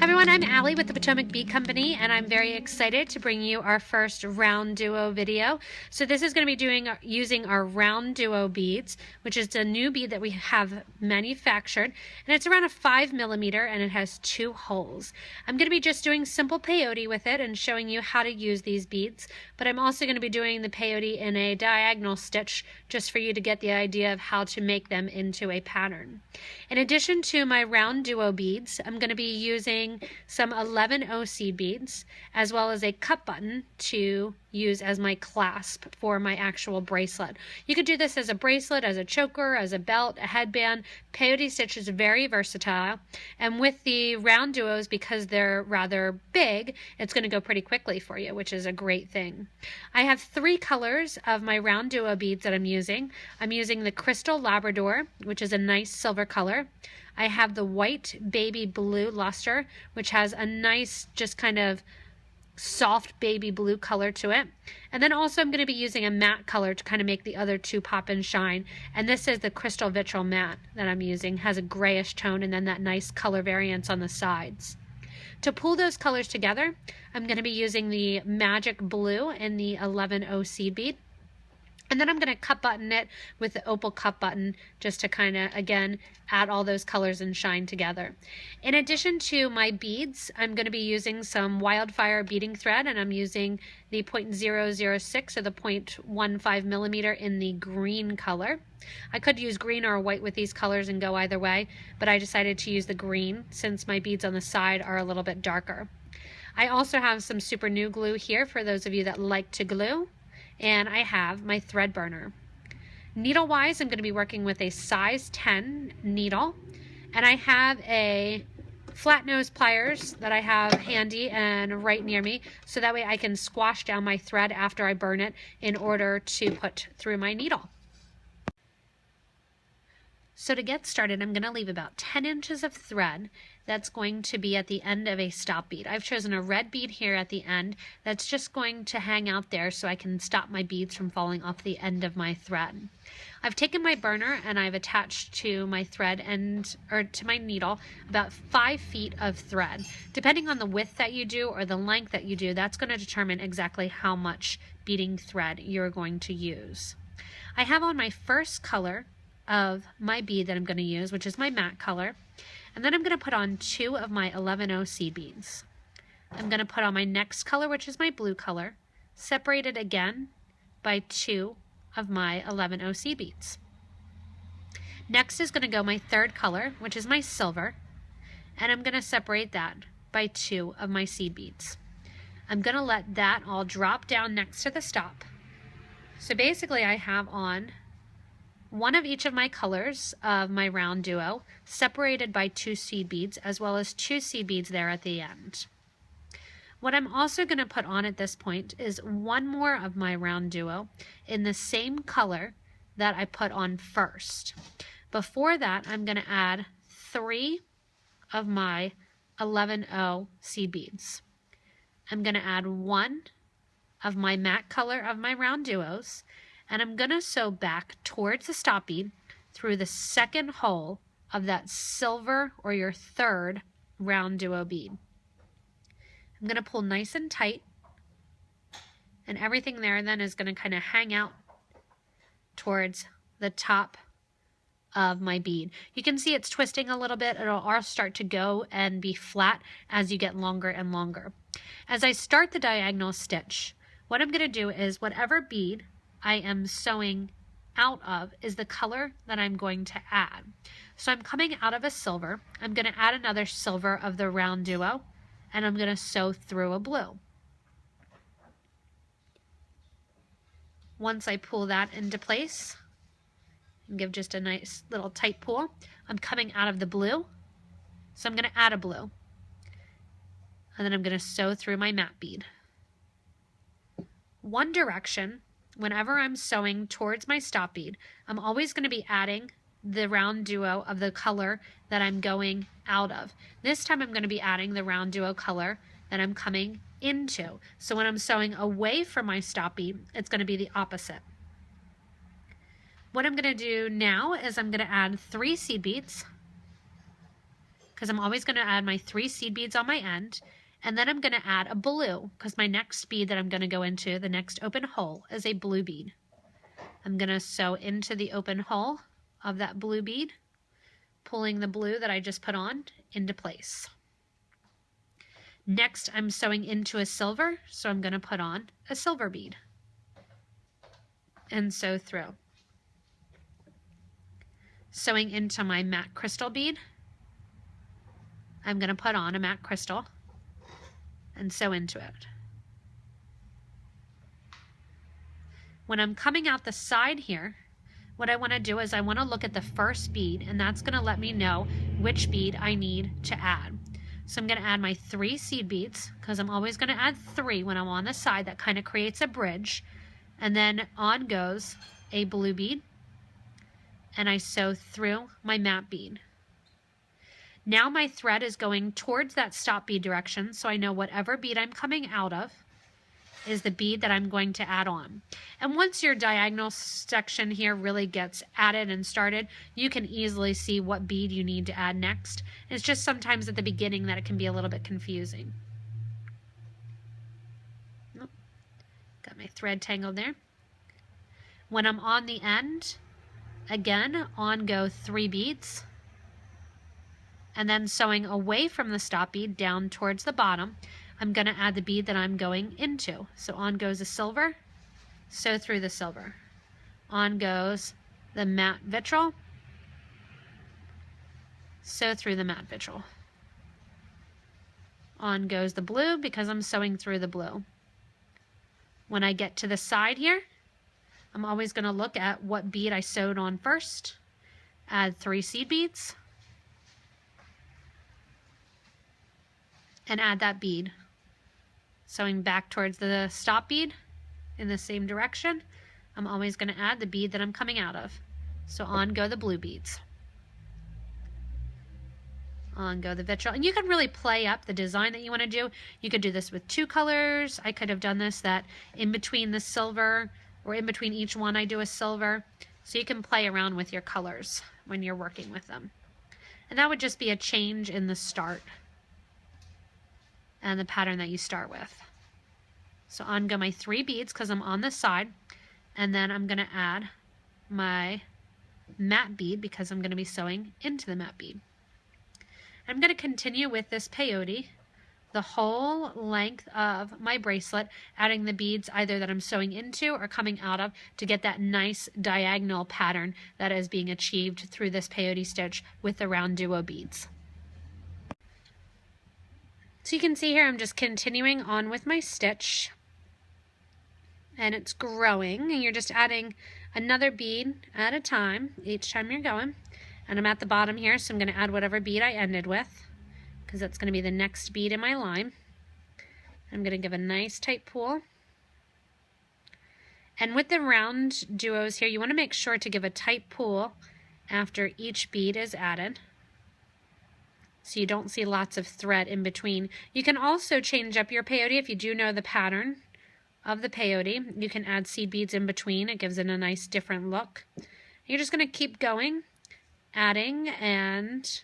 Hi everyone, I'm Allie with the Potomac Bead Company, and I'm very excited to bring you our first RounDuo video. So this is going to be using our RounDuo beads, which is a new bead that we have manufactured, and it's around a 5mm and it has 2 holes. I'm going to be just doing simple peyote with it and showing you how to use these beads, but I'm also going to be doing the peyote in a diagonal stitch just for you to get the idea of how to make them into a pattern. In addition to my RounDuo beads, I'm going to be using some 11 seed beads, as well as a cup button to use as my clasp for my actual bracelet. You could do this as a bracelet, as a choker, as a belt, a headband. Peyote Stitch is very versatile, and with the RounDuos, because they're rather big, it's going to go pretty quickly for you, which is a great thing. I have 3 colors of my RounDuo beads that I'm using. I'm using the Crystal Labrador, which is a nice silver color. I have the white baby blue luster, which has a nice, just kind of soft baby blue color to it. And then also I'm going to be using a matte color to kind of make the other 2 pop and shine. And this is the Crystal Vitrail matte that I'm using. It has a grayish tone and then that nice color variance on the sides. To pull those colors together, I'm going to be using the Magic Blue and the 11 seed bead. And then I'm going to cup button it with the Opal cup button just to kind of, again, add all those colors and shine together. In addition to my beads, I'm going to be using some wildfire beading thread, and I'm using the 0.006 or the 0.15mm in the green color. I could use green or white with these colors and go either way, but I decided to use the green since my beads on the side are a little bit darker. I also have some super new glue here for those of you that like to glue. And I have my thread burner. Needle wise, I'm going to be working with a size 10 needle, and I have a flat nose pliers that I have handy and right near me, so that way I can squash down my thread after I burn it in order to put through my needle. So to get started, I'm going to leave about 10 inches of thread that's going to be at the end of a stop bead. I've chosen a red bead here at the end that's just going to hang out there so I can stop my beads from falling off the end of my thread. I've taken my burner and I've attached to my thread or to my needle about 5 feet of thread. Depending on the width that you do or the length that you do, that's going to determine exactly how much beading thread you're going to use. I have on my first color of my bead that I'm going to use, which is my matte color, and then I'm going to put on 2 of my 11 seed beads. I'm going to put on my next color, which is my blue color, separated again by 2 of my 11 seed beads. Next is going to go my third color, which is my silver, and I'm going to separate that by 2 of my seed beads. I'm going to let that all drop down next to the stop. So basically I have on 1 of each of my colors of my RounDuo, separated by 2 seed beads, as well as 2 seed beads there at the end. What I'm also going to put on at this point is 1 more of my RounDuo in the same color that I put on first. Before that, I'm going to add 3 of my 11 seed beads. I'm going to add 1 of my matte color of my RounDuos, and I'm going to sew back towards the stop bead through the second hole of that silver or your third RounDuo bead. I'm going to pull nice and tight, and everything there then is going to kind of hang out towards the top of my bead. You can see it's twisting a little bit. It'll all start to go and be flat as you get longer and longer. As I start the diagonal stitch, what I'm going to do is whatever bead I am sewing out of is the color that I'm going to add. So I'm coming out of a silver. I'm going to add another silver of the RounDuo, and I'm going to sew through a blue. Once I pull that into place and give just a nice little tight pull, I'm coming out of the blue. So I'm going to add a blue, and then I'm going to sew through my matte bead. One direction. Whenever I'm sewing towards my stop bead, I'm always going to be adding the RounDuo of the color that I'm going out of. This time I'm going to be adding the RounDuo color that I'm coming into. So when I'm sewing away from my stop bead, it's going to be the opposite. What I'm going to do now is I'm going to add 3 seed beads, because I'm always going to add my 3 seed beads on my end, and then I'm going to add a blue because my next bead that I'm going to go into, the next open hole, is a blue bead. I'm going to sew into the open hole of that blue bead, pulling the blue that I just put on into place. Next, I'm sewing into a silver, so I'm going to put on a silver bead and sew through. Sewing into my matte crystal bead, I'm going to put on a matte crystal and sew into it. When I'm coming out the side here, what I want to do is I want to look at the first bead, and that's going to let me know which bead I need to add. So I'm going to add my 3 seed beads, because I'm always going to add 3 when I'm on the side. That kind of creates a bridge. And then on goes a blue bead, and I sew through my matte bead. Now my thread is going towards that stop bead direction, so I know whatever bead I'm coming out of is the bead that I'm going to add on. And once your diagonal section here really gets added and started, you can easily see what bead you need to add next. It's just sometimes at the beginning that it can be a little bit confusing. Oh, got my thread tangled there. When I'm on the end, again, on go 3 beads, and then sewing away from the stop bead down towards the bottom, I'm going to add the bead that I'm going into. So on goes a silver, sew through the silver. On goes the matte vitriol, sew through the matte vitriol. On goes the blue because I'm sewing through the blue. When I get to the side here, I'm always going to look at what bead I sewed on first, add 3 seed beads, and add that bead. Sewing back towards the stop bead in the same direction, I'm always going to add the bead that I'm coming out of. So on go the blue beads. On go the vitriol. And you can really play up the design that you want to do. You could do this with 2 colors. I could have done this that in between the silver, or in between each one I do a silver. So you can play around with your colors when you're working with them. And that would just be a change in the start and the pattern that you start with. So on go my 3 beads because I'm on the side, and then I'm going to add my matte bead because I'm going to be sewing into the matte bead. I'm going to continue with this peyote the whole length of my bracelet, adding the beads either that I'm sewing into or coming out of to get that nice diagonal pattern that is being achieved through this peyote stitch with the RounDuo beads. So you can see here I'm just continuing on with my stitch, and it's growing, and you're just adding another bead at a time each time you're going. And I'm at the bottom here, so I'm going to add whatever bead I ended with, because that's going to be the next bead in my line. I'm going to give a nice tight pull. And with the RounDuos here, you want to make sure to give a tight pull after each bead is added, so you don't see lots of thread in between. You can also change up your peyote if you do know the pattern of the peyote. You can add seed beads in between. It gives it a nice different look. You're just going to keep going, adding and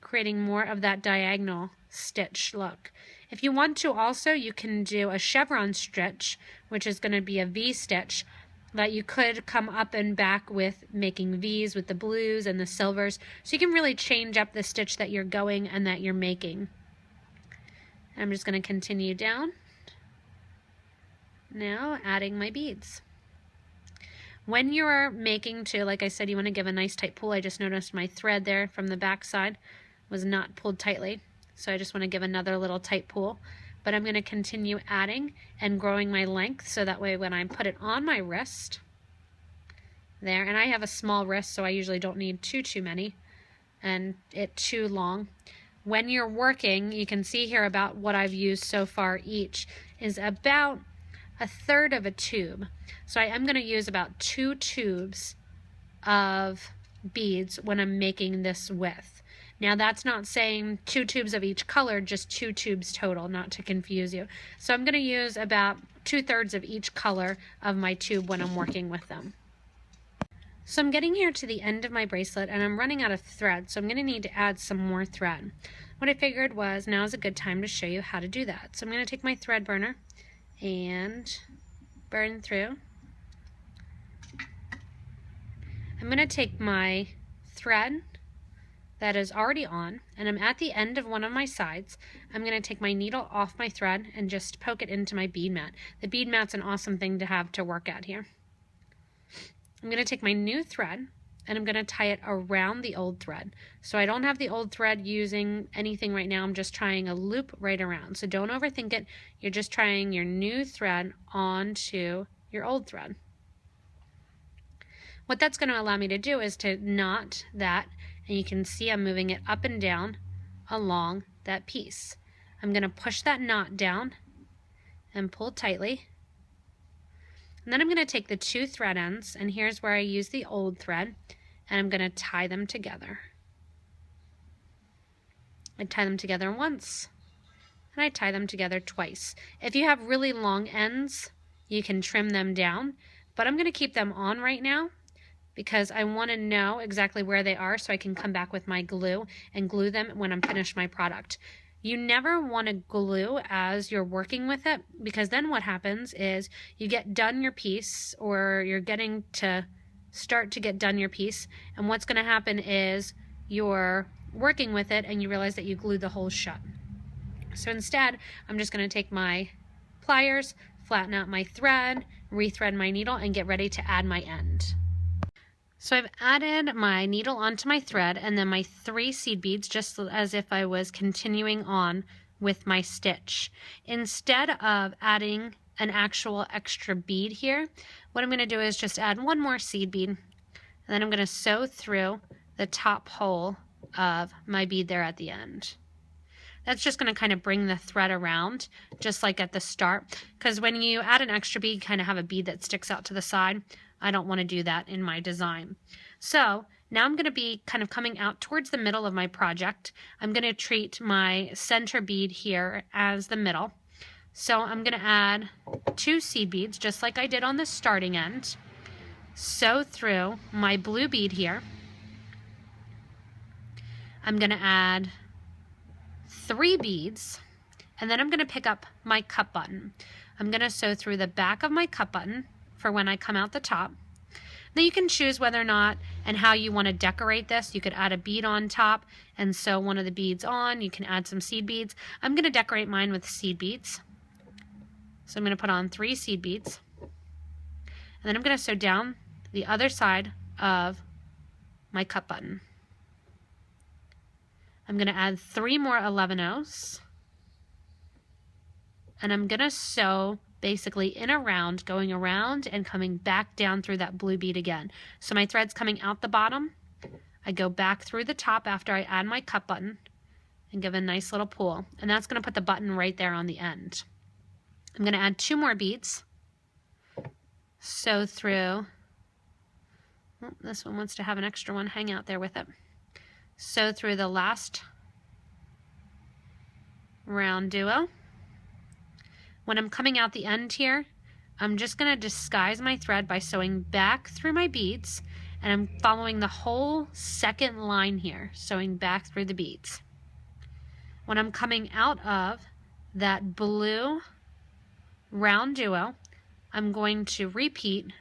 creating more of that diagonal stitch look. If you want to also, you can do a chevron stitch, which is going to be a V stitch that you could come up and back with, making V's with the blues and the silvers. So you can really change up the stitch that you're going and that you're making. I'm just going to continue down. Now adding my beads. When you're making too, like I said, you want to give a nice tight pull. I just noticed my thread there from the back side was not pulled tightly. So I just want to give another little tight pull. But I'm going to continue adding and growing my length, so that way when I put it on my wrist there, and I have a small wrist, so I usually don't need too many and it too long. When you're working, you can see here about what I've used so far. Each is about 1/3 of a tube. So I am going to use about 2 tubes of beads when I'm making this width. Now that's not saying 2 tubes of each color, just 2 tubes total, not to confuse you. So I'm going to use about 2/3 of each color of my tube when I'm working with them. So I'm getting here to the end of my bracelet and I'm running out of thread, so I'm going to need to add some more thread. What I figured was now is a good time to show you how to do that. So I'm going to take my thread burner and burn through. I'm going to take my thread that is already on, and I'm at the end of one of my sides. I'm going to take my needle off my thread and just poke it into my bead mat. The bead mat's an awesome thing to have to work at here. I'm going to take my new thread and I'm going to tie it around the old thread. So I don't have the old thread using anything right now. I'm just trying a loop right around. So don't overthink it. You're just trying your new thread onto your old thread. What that's going to allow me to do is to knot that, and you can see I'm moving it up and down along that piece. I'm going to push that knot down and pull tightly. And then I'm going to take the two thread ends, and here's where I use the old thread, and I'm going to tie them together. I tie them together once, and I tie them together twice. If you have really long ends, you can trim them down, but I'm going to keep them on right now because I want to know exactly where they are so I can come back with my glue and glue them when I'm finished my product. You never want to glue as you're working with it, because then what happens is you get done your piece, or you're getting to start to get done your piece, and what's going to happen is you're working with it and you realize that you glued the hole shut. So instead, I'm just going to take my pliers, flatten out my thread, rethread my needle, and get ready to add my end. So I've added my needle onto my thread and then my 3 seed beads, just as if I was continuing on with my stitch. Instead of adding an actual extra bead here, what I'm going to do is just add one more seed bead, and then I'm going to sew through the top hole of my bead there at the end. That's just going to kind of bring the thread around, just like at the start, because when you add an extra bead, you kind of have a bead that sticks out to the side. I don't want to do that in my design. So now I'm going to be kind of coming out towards the middle of my project. I'm going to treat my center bead here as the middle. So I'm going to add 2 seed beads, just like I did on the starting end. Sew through my blue bead here. I'm going to add 3 beads, and then I'm going to pick up my cup button. I'm going to sew through the back of my cup button for when I come out the top. Then you can choose whether or not and how you want to decorate this. You could add a bead on top and sew one of the beads on. You can add some seed beads. I'm going to decorate mine with seed beads. So I'm going to put on 3 seed beads. And then I'm going to sew down the other side of my cup button. I'm going to add 3 more 11-ohs. And I'm going to sew basically in a round, going around and coming back down through that blue bead again. So my thread's coming out the bottom. I go back through the top after I add my cup button and give a nice little pull. And that's going to put the button right there on the end. I'm going to add 2 more beads. Sew through. Oh, this one wants to have an extra one hang out there with it. Sew through the last RounDuo. When I'm coming out the end here, I'm just going to disguise my thread by sewing back through my beads, and I'm following the whole second line here, sewing back through the beads. When I'm coming out of that blue RounDuo, I'm going to repeat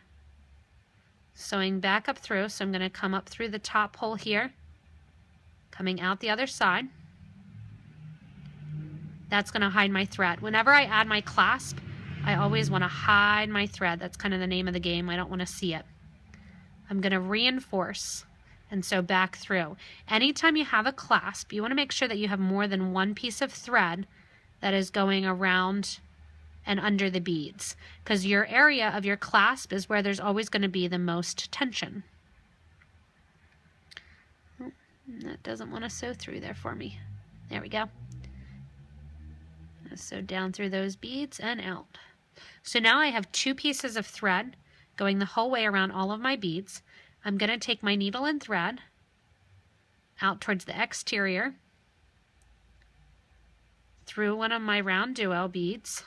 sewing back up through. So I'm going to come up through the top hole here, coming out the other side. That's going to hide my thread. Whenever I add my clasp, I always want to hide my thread. That's kind of the name of the game. I don't want to see it. I'm going to reinforce and sew back through. Anytime you have a clasp, you want to make sure that you have more than one piece of thread that is going around and under the beads, because your area of your clasp is where there's always going to be the most tension. Oh, that doesn't want to sew through there for me. There we go. So down through those beads and out. So now I have 2 pieces of thread going the whole way around all of my beads. I'm going to take my needle and thread out towards the exterior through one of my RounDuo beads,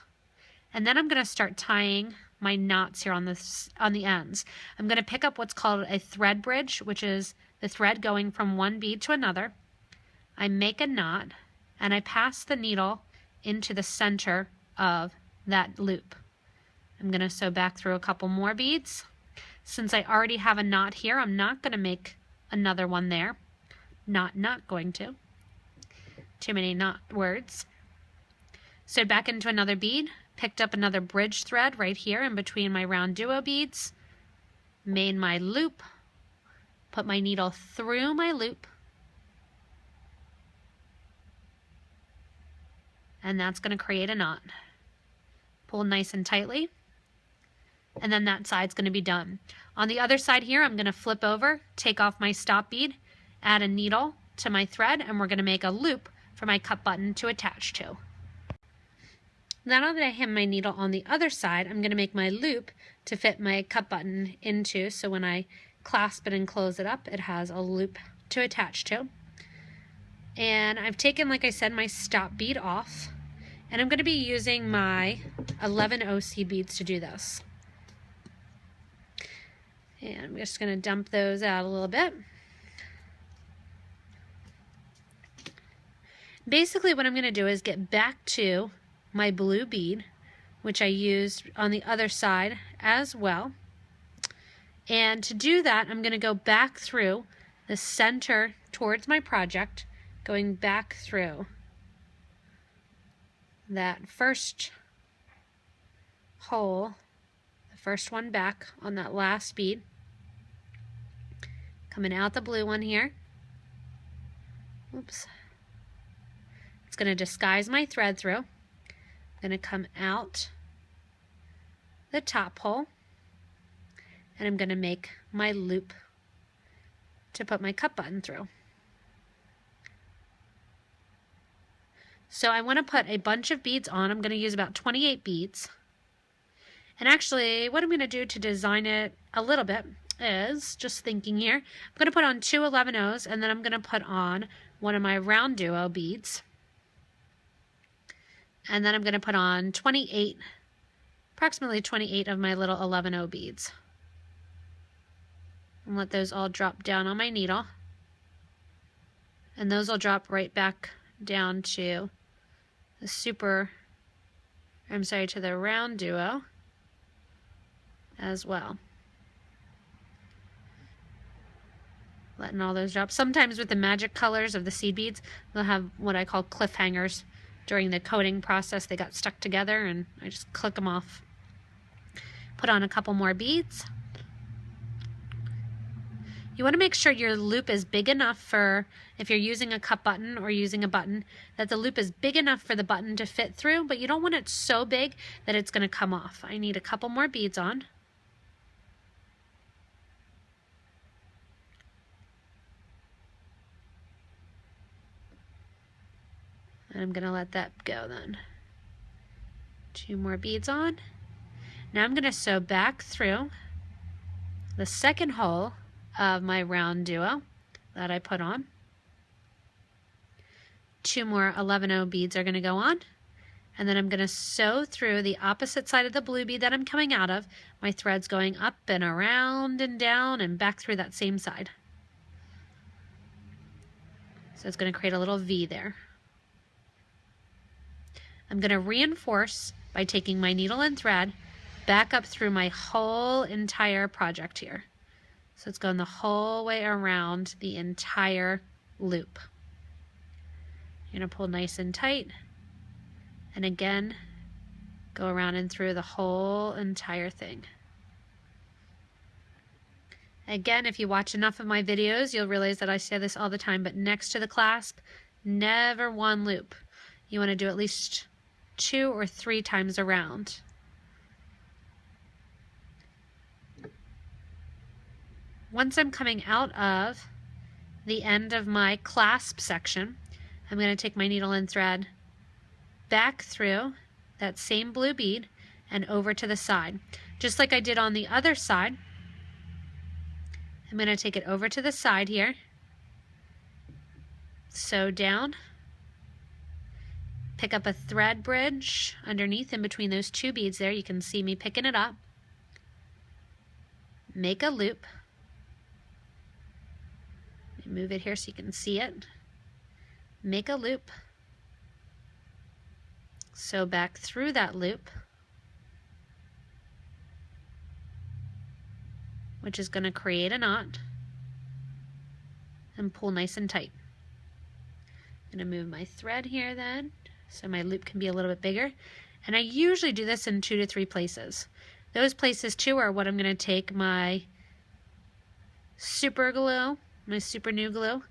and then I'm going to start tying my knots here on the ends. I'm going to pick up what's called a thread bridge, which is the thread going from one bead to another. I make a knot and I pass the needle into the center of that loop. I'm going to sew back through a couple more beads. Since I already have a knot here, I'm not going to make another one there. Not going to. Too many not words. Sewed back into another bead, picked up another bridge thread right here in between my RounDuo beads, made my loop, put my needle through my loop, and that's going to create a knot. Pull nice and tightly, and then that side's going to be done. On the other side here, I'm going to flip over, take off my stop bead, add a needle to my thread, and we're going to make a loop for my cup button to attach to. Now that I have my needle on the other side, I'm going to make my loop to fit my cup button into, so when I clasp it and close it up, it has a loop to attach to. And I've taken, like I said, my stop bead off, and I'm going to be using my 11 OC beads to do this. And I'm just going to dump those out a little bit. Basically what I'm going to do is get back to my blue bead, which I used on the other side as well. And to do that, I'm going to go back through the center towards my project, going back through that first hole, the first one back on that last bead, coming out the blue one here. Oops. It's going to disguise my thread through. I'm going to come out the top hole, and I'm going to make my loop to put my cup button through. So I want to put a bunch of beads on. I'm going to use about 28 beads. And actually, what I'm going to do to design it a little bit is, just thinking here, I'm going to put on 2 11-Os, and then I'm going to put on one of my RounDuo beads. And then I'm going to put on 28, approximately 28 of my little 11-O beads. And let those all drop down on my needle. And those will drop right back down to the to the RounDuo as well. Letting all those drop. Sometimes with the magic colors of the seed beads, they'll have what I call cliffhangers. During the coating process, they got stuck together, and I just click them off. Put on a couple more beads. You want to make sure your loop is big enough for, if you're using a cup button or using a button, that the loop is big enough for the button to fit through, but you don't want it so big that it's going to come off. I need a couple more beads on. And I'm going to let that go then. 2 more beads on. Now I'm going to sew back through the second hole of my RounDuo that I put on. 2 more 11-O beads are going to go on. And then I'm going to sew through the opposite side of the blue bead that I'm coming out of. My thread's going up and around and down and back through that same side. So it's going to create a little V there. I'm going to reinforce by taking my needle and thread back up through my whole entire project here. So it's going the whole way around the entire loop. You're going to pull nice and tight, and again go around and through the whole entire thing. Again, if you watch enough of my videos, you'll realize that I say this all the time, but next to the clasp, never one loop. You want to do at least 2 or 3 times around. Once I'm coming out of the end of my clasp section, I'm going to take my needle and thread back through that same blue bead and over to the side. Just like I did on the other side, I'm going to take it over to the side here, sew down, pick up a thread bridge underneath in between those 2 beads there. You can see me picking it up. make a loop. Let me move it here so you can see it. Make a loop. Sew back through that loop, which is going to create a knot, and pull nice and tight. I'm going to move my thread here then, so my loop can be a little bit bigger. And I usually do this in 2 to 3 places. Those places too are what I'm going to take my super glue, my super new glue,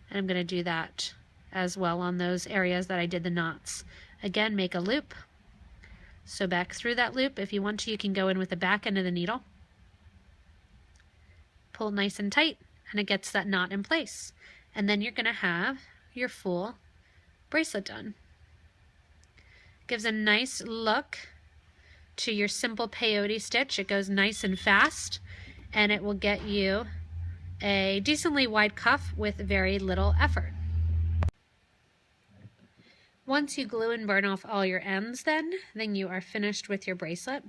and I'm going to do that as well on those areas that I did the knots. Again, make a loop, sew back through that loop. If you want to, you can go in with the back end of the needle. Pull nice and tight, and it gets that knot in place. And then you're going to have your full bracelet done. Gives a nice look to your simple peyote stitch. It goes nice and fast, and it will get you a decently wide cuff with very little effort. Once you glue and burn off all your ends, then you are finished with your bracelet.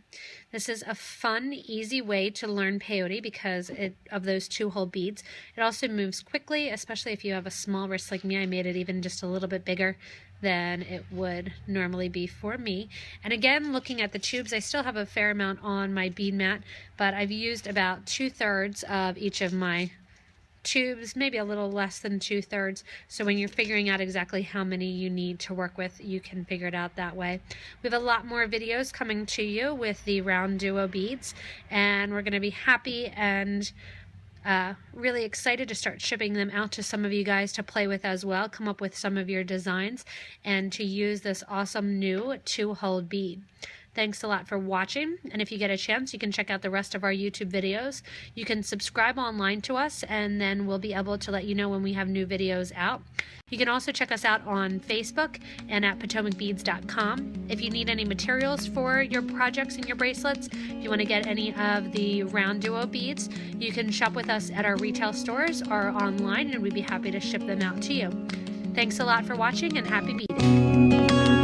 This is a fun, easy way to learn peyote because of those 2-hole beads. It also moves quickly, especially if you have a small wrist like me. I made it even just a little bit bigger than it would normally be for me. And again, looking at the tubes, I still have a fair amount on my bead mat, but I've used about 2/3 of each of my tubes, maybe a little less than 2/3. So when you're figuring out exactly how many you need to work with, you can figure it out that way. We have a lot more videos coming to you with the RounDuo beads, and we're going to be happy and really excited to start shipping them out to some of you guys to play with as well, come up with some of your designs, and to use this awesome new 2-hole bead. Thanks a lot for watching, and if you get a chance, you can check out the rest of our YouTube videos. You can subscribe online to us, and then we'll be able to let you know when we have new videos out. You can also check us out on Facebook and at PotomacBeads.com. If you need any materials for your projects and your bracelets, if you want to get any of the RounDuo beads, you can shop with us at our retail stores or online, and we'd be happy to ship them out to you. Thanks a lot for watching, and happy beading!